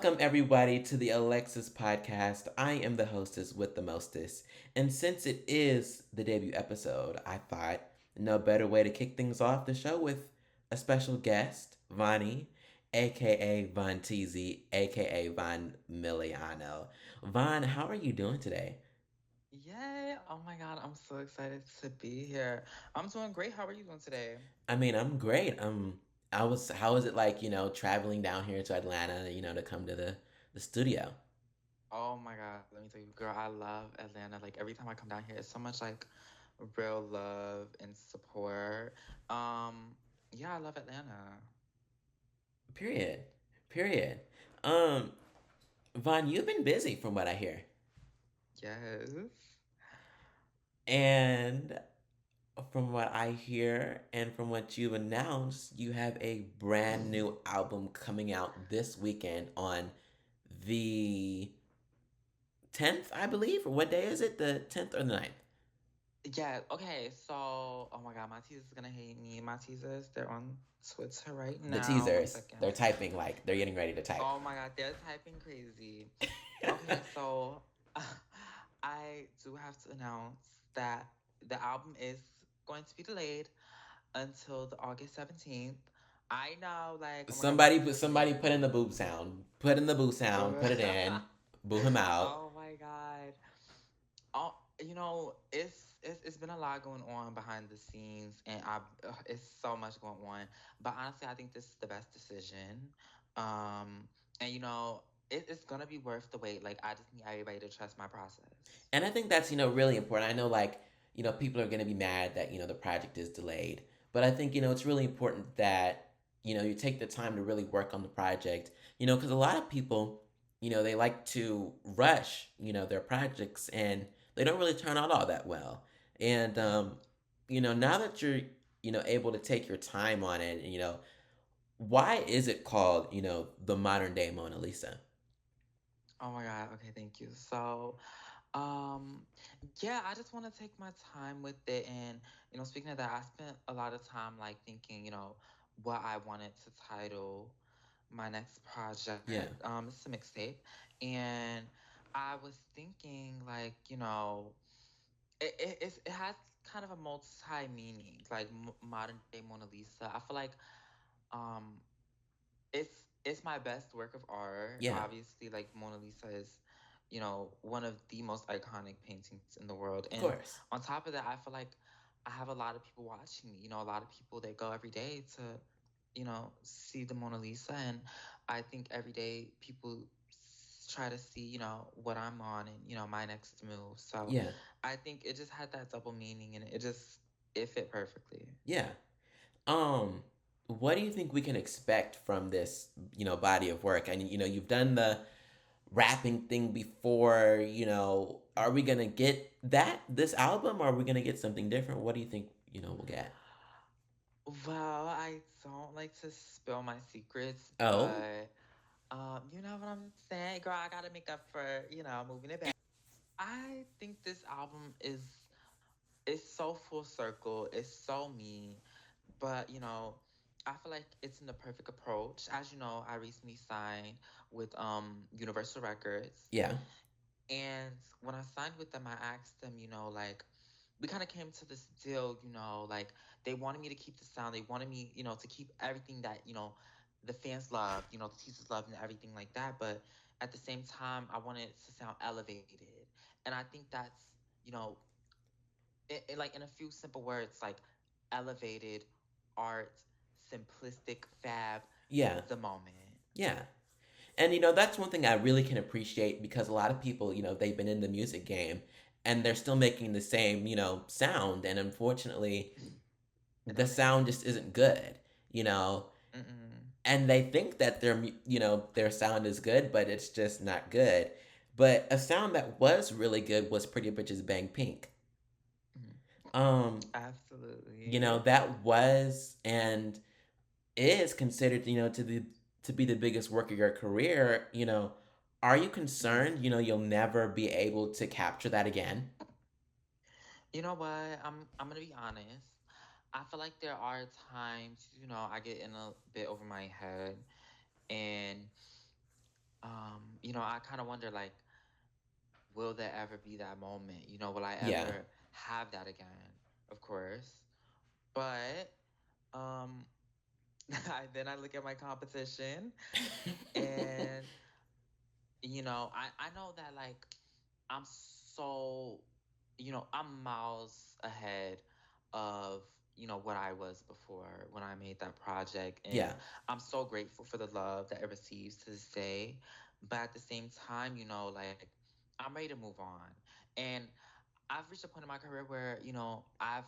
Welcome, everybody, to the AleXXXis Podcast. I am the hostess with the mostest. And since it is the debut episode, I thought no better way to kick things off the show with a special guest, Vonny, aka Von TZ, aka Von Miliano. Von, how are you doing today? Yay! Oh my God, I'm so excited to be here. I'm doing great. How are you doing today? I mean, I'm great. How was it like, traveling down here to Atlanta, to come to the studio? Oh my God, let me tell you, girl, I love Atlanta. Like every time I come down here, it's so much like real love and support. Yeah, I love Atlanta. Period. Period. Um, Vaughn, you've been busy from what I hear. Yes. And from what I hear and from what you've announced, you have a brand new album coming out this weekend on the 10th, I believe. Or what day is it? The 10th or the ninth? Yeah, okay, so oh my God, my teasers gonna hate me. My teasers, they're on Twitter right The now. One teasers. second. They're typing like they're getting ready to type. Oh my God, they're typing crazy. Okay, so I do have to announce that the album is going to be delayed until the August 17th. I know, like, oh my God, somebody people put judge somebody me. put in the boob sound. Put in the boob sound. Put it in. Boo him out. Oh my God. Oh, it's been a lot going on behind the scenes, and it's so much going on. But honestly, I think this is the best decision. And it's gonna be worth the wait. Like I just need everybody to trust my process. And I think that's, really important. I know, like, people are going to be mad that, the project is delayed. But I think, it's really important that, you take the time to really work on the project, because a lot of people, they like to rush, their projects and they don't really turn out all that well. And, now that you're, able to take your time on it, why is it called, the modern day Mona Lisa? Oh my God. Okay, thank you. So, um, yeah, I just want to take my time with it. And, speaking of that, I spent a lot of time like thinking, what I wanted to title my next Yeah. project. It's a mixtape. And I was thinking like, it has kind of a multi meaning, like modern day Mona Lisa. I feel like um it's my best work of art. Yeah. Obviously, like Mona Lisa is, one of the most iconic paintings in the world. Of And course. on top of that, I feel like I have a lot of people watching me. A lot of people that go every day to, see the Mona Lisa, and I think every day people try to see, what I'm on and my next move. So Yeah. I think it just had that double meaning, and it fit perfectly. Yeah. Um, what do you think we can expect from this, body of work? And you've done the rapping thing before, are we gonna get that this album or are we gonna get something different? What do you think, we'll get? Well, I don't like to spill my secrets, Oh, but you know what I'm saying, girl. I gotta make up for moving it back. I think this album is so full circle. It's so me, but I feel like it's in the perfect approach. As you know, I recently signed with Universal Records, yeah. and when I signed with them, I asked them, like we kind of came to this deal, like they wanted me to keep the sound. They wanted me, to keep everything that, the fans loved, the teachers loved and everything like that. But at the same time, I wanted it to sound elevated. And I think that's, you know, like in a few simple words, like elevated art, simplistic fab, Yeah. the moment. Yeah. And that's one thing I really can appreciate because a lot of people, they've been in the music game and they're still making the same, sound and unfortunately It the don't hit. sound just isn't good, you know. Mm-mm. And they think that their sound is good, but it's just not good. But a sound that was really good was Pretty Bitches Bang Pink. Mhm. Um, Absolutely. that was and is considered, to be the biggest work of your career. Are you Yes. concerned, you'll never be able to capture that again? You know what? I'm gonna be honest. I feel like there are times, I get in a bit over my head, and I kind of wonder, like, will there ever be that moment? Will I Yeah. ever have that again? Of course. But um then I look at my competition, and I know that, like, I'm so, I'm miles ahead of, what I was before when I made that project. And Yeah. I'm so grateful for the love that it receives to this day. But at the same time, like, I'm ready to move on. And I've reached a point in my career where, I've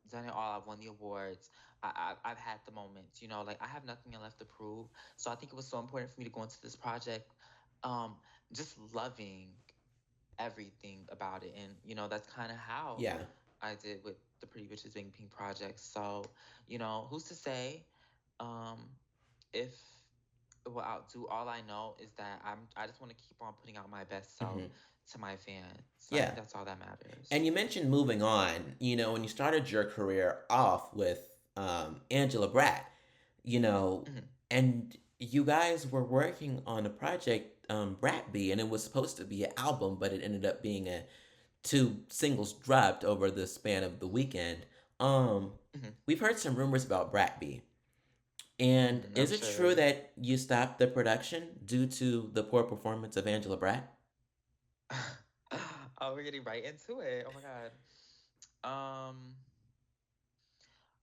done it all. I've won the awards. I've had the moments, like, I have nothing left to prove. So I think it was so important for me to go into this project, um, just loving everything about it. And, that's kind of how Yeah. I did with the Pretty Bitches Bang Pink project. So, who's to say, um, if it will outdo, all I know is that I just want to keep on putting out my best self Hmm. to my fans. So I Yeah. think that's all that matters. And you mentioned moving on. When you started your career off with Angela Bratt, you know, Hmm. and you guys were working on a project, Bratby, and it was supposed to be an album, but it ended up being a two singles dropped over the span of the weekend. Um, Hmm. we've heard some rumors about Bratby. And I'm is it true sure. that you stopped the production due to the poor performance of Angela Bratt? Oh, we're getting right into it. Oh my God.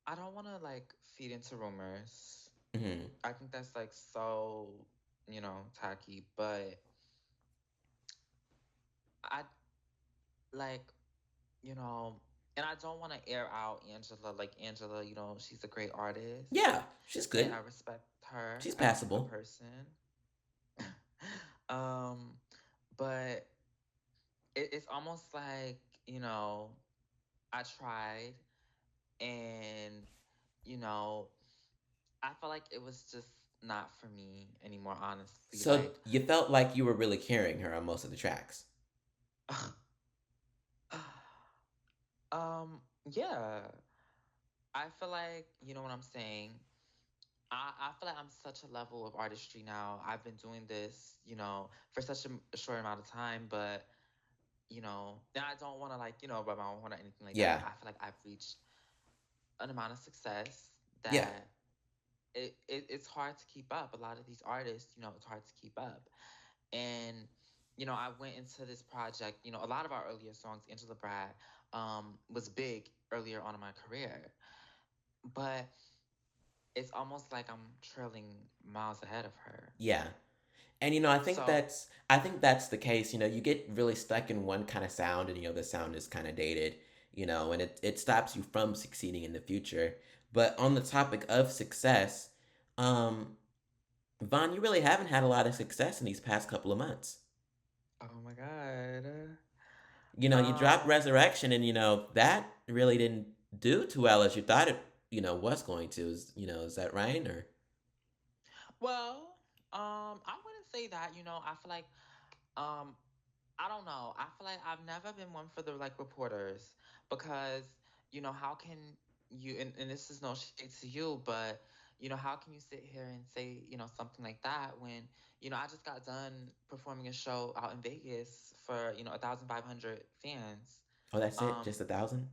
I don't want to, like, feed into rumors. Hmm. I think that's, like, so, tacky. But I, like, you know, and I don't want to air out Angela. Like, Angela, she's a great artist, Yeah, she's and good. I respect her She's as a passable. person. um, but it's almost like, you know, I tried, and, you know, I felt like it was just not for me anymore, honestly. So Like, you felt like you were really carrying her on most of the tracks. yeah, I feel like, you know what I'm saying? I feel like I'm such a level of artistry now. I've been doing this, for such a short amount of time, but, and I don't want to, like, rub my own horn or anything like that, Yeah. but I feel like I've reached an amount of success Yeah. that it's hard to keep up. A lot of these artists, it's hard to keep up. And, I went into this project, a lot of our earlier songs, Angela Brad, was big earlier on in my career. But it's almost like I'm trailing miles ahead of her. Yeah. And I think So, that's the case. You get really stuck in one kind of sound, and the sound is kind of dated. And it stops you from succeeding in the future. But on the topic of success, um, Vaughn, you really haven't had a lot of success in these past couple of months. oh my God. You dropped Um, Resurrection, and that really didn't do too well as you thought it, was going to. Is that right? Or well, I wouldn't say that, I feel like, um, I don't know. I feel like I've never been one for the, like, reporters, because, how can you, and this is no shade to you, but, how can you sit here and say, something like that when, I just got done performing a show out in Vegas for, 1,500 fans. oh, that's it, Um, just 1,000.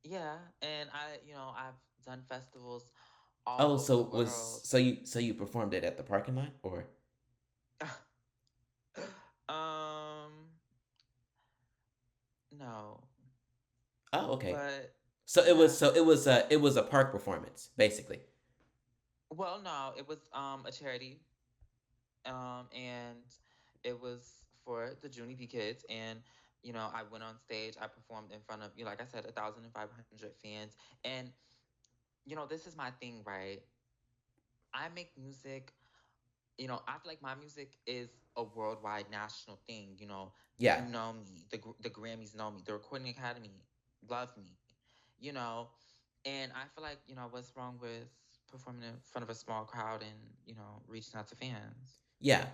yeah, and I've done festivals all Oh, over so the was world. so you performed it at the parking lot, or um, no, oh, okay. but So it was yeah. so it was a park performance basically. Well, no, it was a charity, and it was for the Junie B kids, and I went on stage, I performed in front of, like I said, 1,500 fans, and this is my thing, right? I make music. I feel like my music is a worldwide national thing. Yeah, You know me, the Grammys know me, the Recording Academy love me, you know, and I feel like, what's wrong with performing in front of a small crowd and, reaching out to fans? yeah.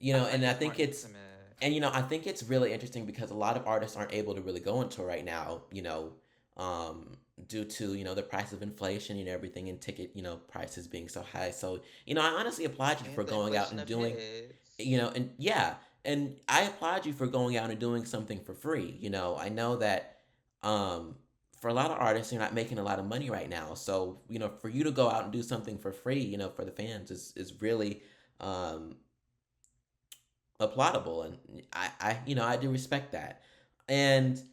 I feel like And I it's more think it's intimate. and I think it's really interesting because a lot of artists aren't able to really go on tour right now. due to the price of inflation and everything, and ticket prices being so high. So I honestly applaud you for And the going out inflation and of doing hits. and yeah, and I applaud you for going out and doing something for free. I know that um for a lot of artists, you're not making a lot of money right now. So for you to go out and do something for free, for the fans is really um applaudable, and I do respect that. And Thank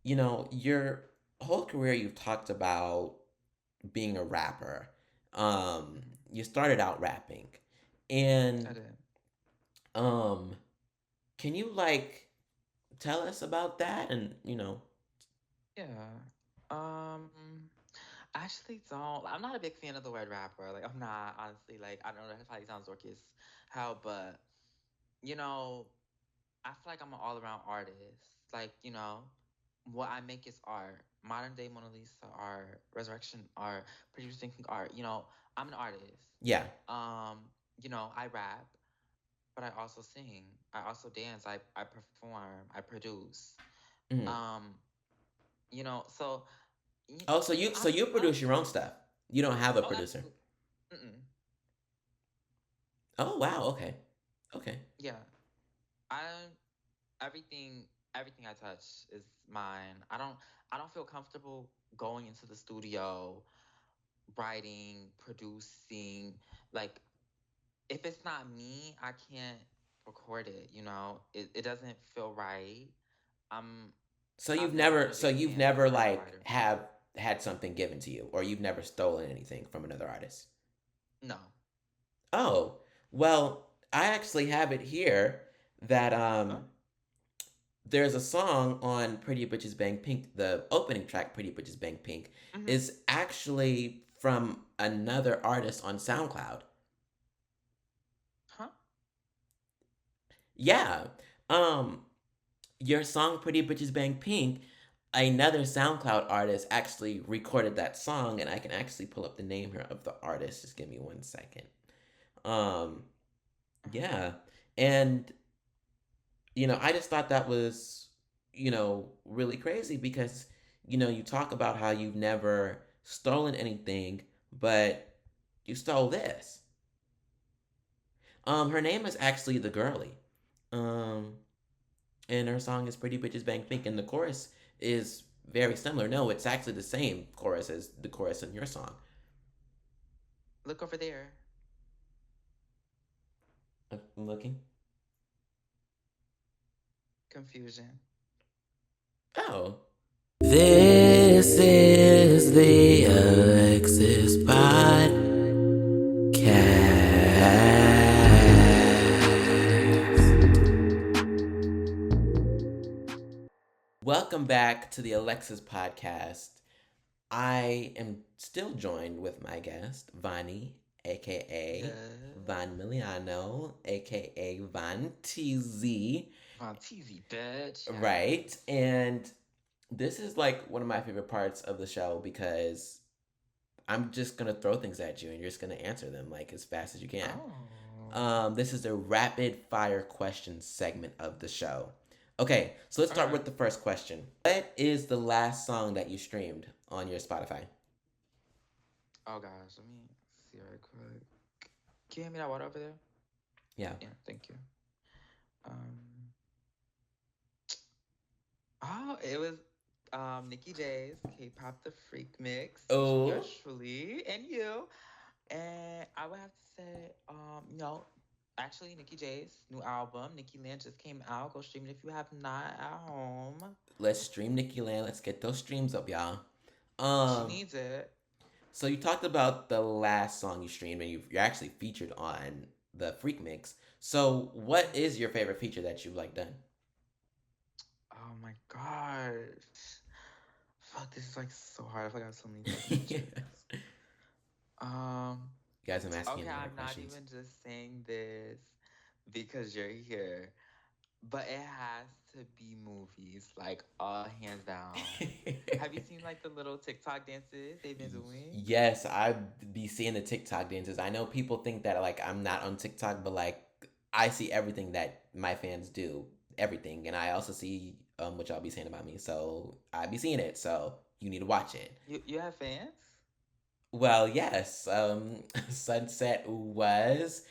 you. your whole career, you've talked about being a rapper. You started out rapping, I and did. um, can you like tell us about that? And Yeah. Um, I actually don't. I'm not a big fan of the word rapper. Like, I'm not honestly. Like, I don't know. That probably sounds dorky as hell, but you know, I feel like I'm an all around artist. Like, what I make is art. Modern day Mona Lisa art, resurrection art, producer thinking art. I'm an artist. yeah. Um, I rap, but I also sing. I also dance. I perform. I produce. Mhm. Um, so Oh, so you produce your own honestly, stuff. You don't have a oh, producer. absolutely. Mm-mm. Oh wow. Okay. Okay. Yeah. I everything everything I touch is mine. I don't feel comfortable going into the studio, writing, producing. Like, if it's not me, I can't record it, It doesn't feel right. I'm So I've you've never been never a so big you've fan of never being a like writer. have had something given to you, or you've never stolen anything from another artist. No. Oh, well, I actually have it here that Oh. there's a song on Pretty Bitches Bang Pink. The opening track, Pretty Bitches Bang Pink, Mm-hmm. is actually from another artist on SoundCloud. Huh? Yeah. Um, your song Pretty Bitches Bang Pink, another SoundCloud artist actually recorded that song, and I can actually pull up the name here of the artist. Just give me 1 second. Um, Uh-huh. yeah. And I just thought that was, really crazy because, you talk about how you've never stolen anything, but you stole this. Her name is actually The Girly. Um, and her song is Pretty Bitches Bang Pink, and the chorus is very similar. No, it's actually the same chorus as the chorus in your song. Look over there. I'm looking. Confusion. Oh. This is the AleXXXis Podcast. Welcome back to the AleXXXis Podcast. I am still joined with my guest, Vonny, aka Von Yes. Miliano, aka Von TZ. On TV, bitch. Right. Yes. And this is like one of my favorite parts of the show because I'm just gonna throw things at you and you're just gonna answer them like as fast as you can. Oh. This is the rapid fire questions segment of the show. Okay, so let's start Okay. with the first question. What is the last song that you streamed on your Spotify? Oh gosh, let me see right quick. Can you hand me that water over there? Yeah. Yeah, thank you. Um. Oh, it was Nikki J's K-pop The Freak Mix featuring yours Oh, truly and you. And I would have to say, actually Nikki J's new album, Nikki Land, just came out. Go stream it if you have not at home. let's stream Nicki Land. Let's get those streams up, y'all. She Um, needs it. so you talked about the last song you streamed, and you're actually featured on the Freak Mix. So, what Mhm. is your favorite feature that you've like done? Oh my gosh. Fuck, this is like so hard. I forgot so many fucking Guys, features. Um, I'm asking okay, you the hard I'm not questions. even just saying this because you're here. But it has to be movies, like all hands down. Have you seen like the little TikTok dances they've been doing? Yes, I be seeing the TikTok dances. I know people think that like I'm not on TikTok, but like I see everything that my fans do, everything, and I also see what y'all be saying about me. So I be seeing it. So you need to watch it. You have fans? Well, yes, Sunset was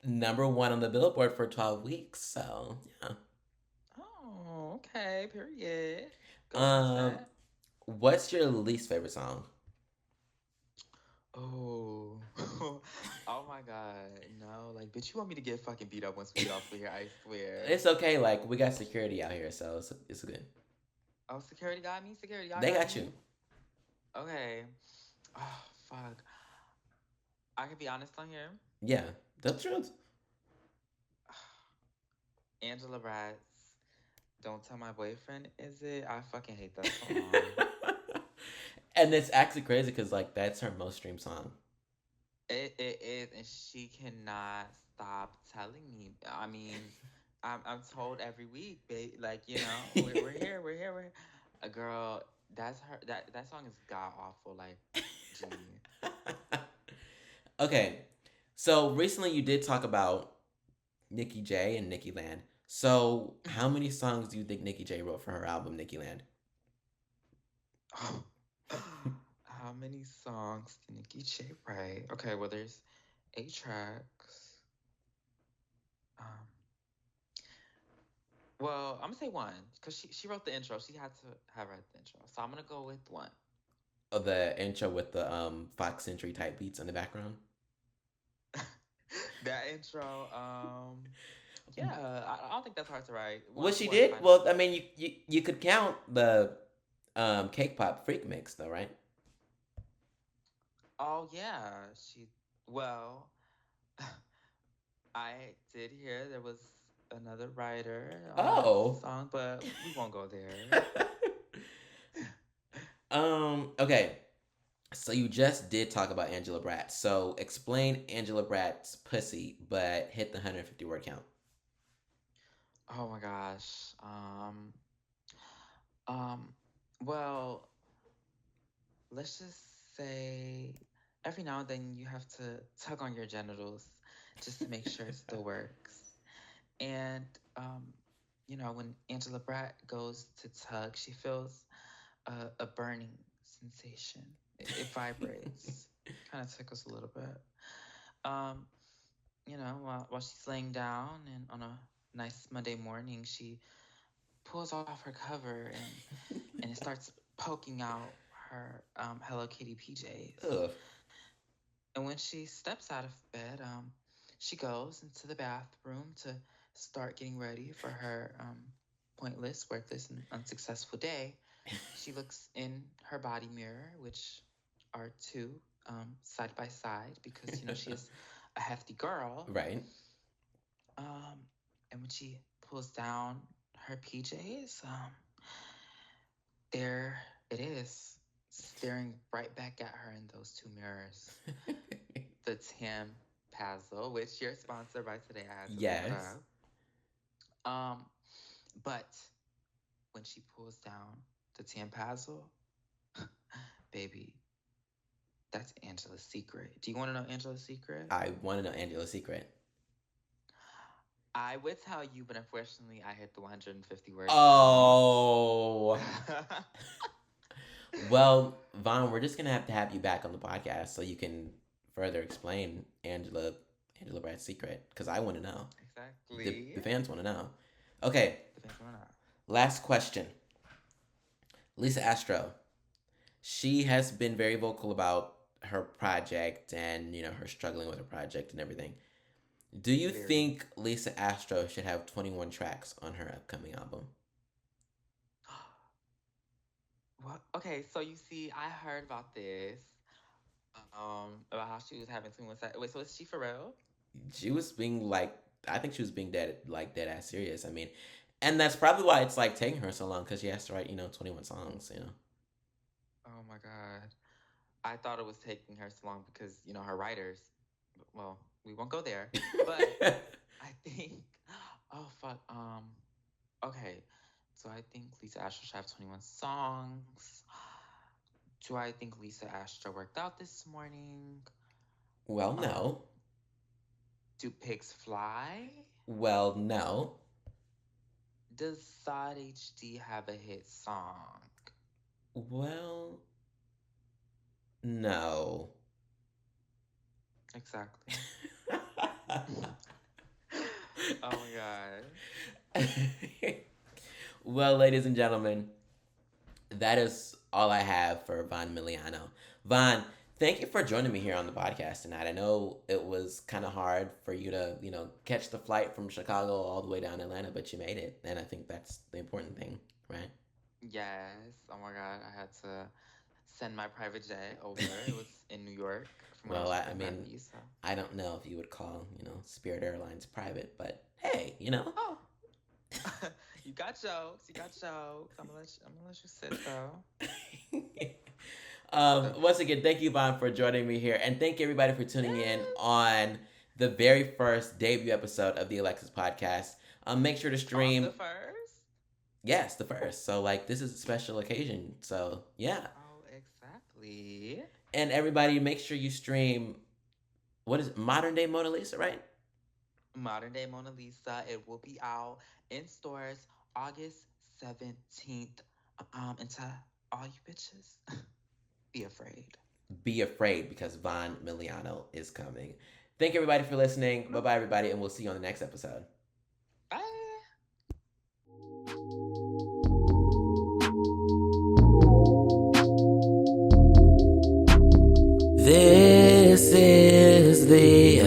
number one on the Billboard for 12 weeks. So, yeah. Oh, okay. Period. Go Um, Sunset. what's your least favorite song? Oh, oh my God. No, like, bitch, you want me to get fucking beat up once we get off of here, I swear. It's okay. Like, we got security out here, so it's good. Oh, security got me? Security, y'all They got got you. me? Okay. Oh, fuck. I can be honest on here. Yeah, the truth. Angela Bratz, Don't Tell My Boyfriend, is it? I fucking hate that song. And it's actually crazy because, like, that's her most streamed song. It is, and she cannot stop telling me. I mean, I'm told every week, babe, like, we're here, we're here, we're here. A girl, that's her. That song is god awful. Like, gee. Okay, so recently you did talk about Nikki J and Nicki Land. So, how many songs do you think Nikki J wrote for her album Nicki Land? How many songs did Nicki J write? Okay, well, there's 8 tracks. Um, well, I'm gonna say one because she wrote the intro. She had to have read the intro, so I'm gonna go with one. Of the intro with the Fox Century type beats in the background. That intro, yeah, I don't think that's hard to write. Well, One, she one, did. fine Well, one. I mean, you could count the Cake Pop Freak mix though, right? Oh yeah, well, I did hear there was another writer on that Oh. song, but we won't go there. Okay. So you just did talk about Angela Bratt. So explain Angela Bratt's pussy, but hit the 150 word count. Oh my gosh. Um, well, let's just say every now and then you have to tug on your genitals just to make sure it still works. And when Angela Bratt goes to tug, she feels a burning sensation. It vibrates, kind of tickles a little bit. Um, while she's laying down and on a nice Monday morning, she pulls off her cover and it starts poking out her Hello Kitty PJs. Ugh. And when she steps out of bed, she goes into the bathroom to start getting ready for her pointless, worthless, and unsuccessful day. She looks in her body mirror, which are two side by side because she is a hefty girl. Right. Um, and when she pulls down her PJs, there it is, staring right back at her in those two mirrors. The Tam Pazzle, which you're sponsored by today. I had to look it Yes. up. But when she pulls down the Tam Pazzle, baby, that's Angela's secret. Do you want to know Angela's secret? I want to know Angela's secret. I would tell you, but unfortunately, I hit the 150 word Oh. count. Well, Vaughn, we're just gonna have to have you back on the podcast so you can further explain Angela Bratt's secret because I want to know. Exactly. The fans want to know. Okay, Depends on that. last question. Lisa Astro. She has been very vocal about her project and her struggling with her project and everything. Do you Very. think Lisa Astro should have 21 tracks on her upcoming album? Well, okay, so you see, I heard about this. About how she was having too much. Wait, so is she for real? She was being like, I think she was being dead ass serious. I mean, and that's probably why it's like taking her so long because she has to write 21 songs. Oh my God. I thought it was taking her so long because, her writers. Well, we won't go there. But I think, oh fuck. Okay. So I think Lisa Astro should have 21 songs. Do I think Lisa Astro worked out this morning? Well, Um, no. do pigs fly? Well, no. Does Sod HD have a hit song? Well, no. Exactly. Oh my god. Well, ladies and gentlemen, that is all I have for Von Miliano. Von, thank you for joining me here on the podcast tonight. I know it was kind of hard for you to, catch the flight from Chicago all the way down to Atlanta, but you made it, and I think that's the important thing, right? Yes. Oh my god. I had to send my private jet over. It was in New York from when I Well, was I, with I my mean, nephew. So. I don't know if you would call, Spirit Airlines private, but hey. Oh. You got jokes. You got jokes. I'm gonna let you sit though. Once again, thank you, Vaughn, for joining me here. And thank you, everybody, for tuning in Yes. on the very first debut episode of the AleXXXis Podcast. Make sure to On the stream. first. Yes, the first. So, like, this is a special occasion. So, yeah. Oh, exactly. And everybody, make sure you stream, what is it? Modern Day Mona Lisa, right? Modern Day Mona Lisa. It will be out in stores August 17th. And to all you bitches, be afraid. Be afraid because Von Miliano is coming. Thank you, everybody, for listening. Bye bye, everybody, and we'll see you on the next episode. Bye. This is the